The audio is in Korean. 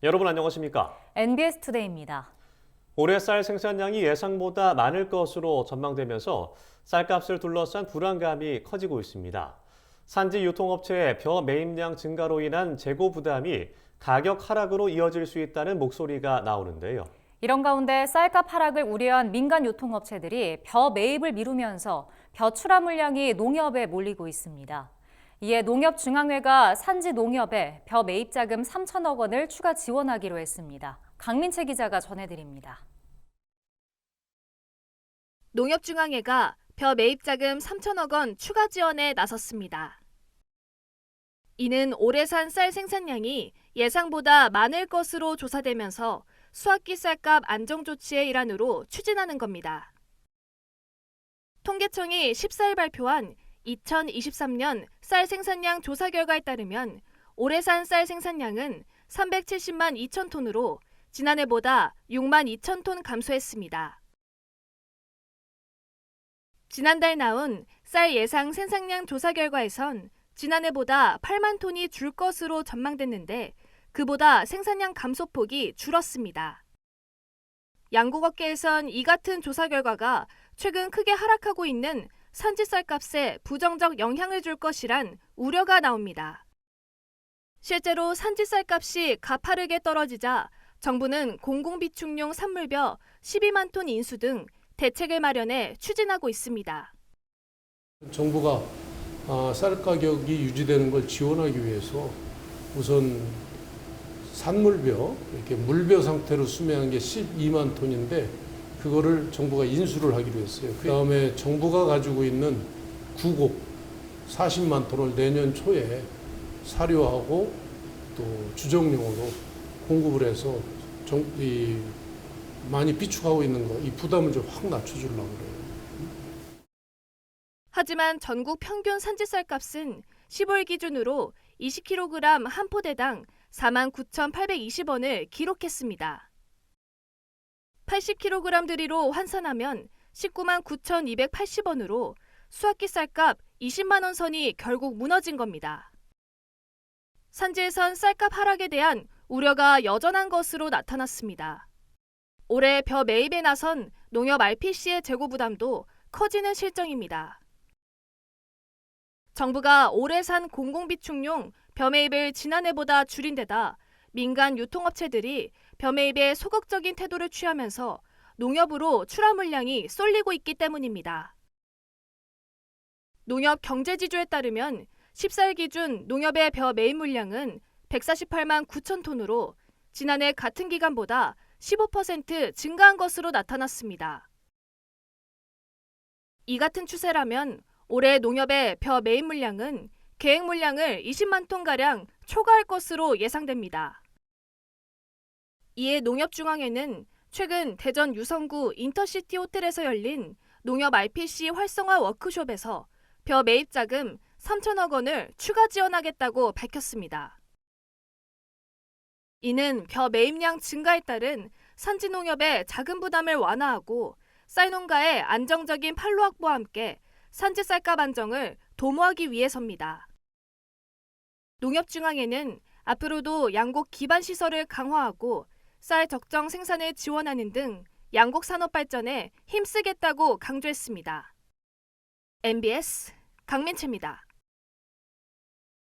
여러분 안녕하십니까? NBS 투데이입니다. 올해 쌀 생산량이 예상보다 많을 것으로 전망되면서 쌀값을 둘러싼 불안감이 커지고 있습니다. 산지 유통업체의 벼 매입량 증가로 인한 재고 부담이 가격 하락으로 이어질 수 있다는 목소리가 나오는데요. 이런 가운데 쌀값 하락을 우려한 민간 유통업체들이 벼 매입을 미루면서 벼 출하 물량이 농협에 몰리고 있습니다. 이에 농협중앙회가 산지 농협에 벼 매입 자금 3천억 원을 추가 지원하기로 했습니다. 강민채 기자가 전해드립니다. 농협중앙회가 벼 매입 자금 3천억 원 추가 지원에 나섰습니다. 이는 올해산 쌀 생산량이 예상보다 많을 것으로 조사되면서 수확기 쌀값 안정 조치의 일환으로 추진하는 겁니다. 통계청이 14일 발표한 2023년 쌀 생산량 조사 결과에 따르면 올해산 쌀 생산량은 370만 2천 톤으로 지난해보다 6만 2천 톤 감소했습니다. 지난달 나온 쌀 예상 생산량 조사 결과에선 지난해보다 8만 톤이 줄 것으로 전망됐는데 그보다 생산량 감소폭이 줄었습니다. 양곡업계에선 이 같은 조사 결과가 최근 크게 하락하고 있는 산지 쌀값에 부정적 영향을 줄 것이란 우려가 나옵니다. 실제로 산지 쌀값이 가파르게 떨어지자 정부는 공공비축용 산물벼 12만 톤 인수 등 대책을 마련해 추진하고 있습니다. 정부가 쌀 가격이 유지되는 걸 지원하기 위해서 우선 산물벼, 이렇게 물벼 상태로 수매한 게 12만 톤인데 그거를 정부가 인수를 하기로 했어요. 그 다음에 정부가 가지고 있는 구곡 40만 톤을 내년 초에 사료하고 또 주정용으로 공급을 해서 많이 비축하고 있는 거, 이 부담을 좀 확 낮춰주려고 그래요. 하지만 전국 평균 산지 쌀값은 15일 기준으로 20kg 한 포대당 49,820원을 기록했습니다. 80kg들이로 환산하면 19만 9,280원으로 수확기 쌀값 20만 원 선이 결국 무너진 겁니다. 산지에선 쌀값 하락에 대한 우려가 여전한 것으로 나타났습니다. 올해 벼 매입에 나선 농협 RPC의 재고 부담도 커지는 실정입니다. 정부가 올해 산 공공비축용 벼 매입을 지난해보다 줄인 데다 민간 유통업체들이 벼 매입에 소극적인 태도를 취하면서 농협으로 출하 물량이 쏠리고 있기 때문입니다. 농협 경제지주에 따르면 14일 기준 농협의 벼 매입 물량은 148만 9천 톤으로 지난해 같은 기간보다 15% 증가한 것으로 나타났습니다. 이 같은 추세라면 올해 농협의 벼 매입 물량은 계획 물량을 20만 톤가량 초과할 것으로 예상됩니다. 이에 농협중앙회는 최근 대전 유성구 인터시티 호텔에서 열린 농협 RPC 활성화 워크숍에서 벼 매입 자금 3천억 원을 추가 지원하겠다고 밝혔습니다. 이는 벼 매입량 증가에 따른 산지 농협의 자금 부담을 완화하고 쌀 농가의 안정적인 판로 확보와 함께 산지 쌀값 안정을 도모하기 위해서입니다. 농협중앙회는 앞으로도 양곡 기반 시설을 강화하고 쌀 적정 생산을 지원하는 등 양곡 산업 발전에 힘쓰겠다고 강조했습니다. MBS 강민채입니다.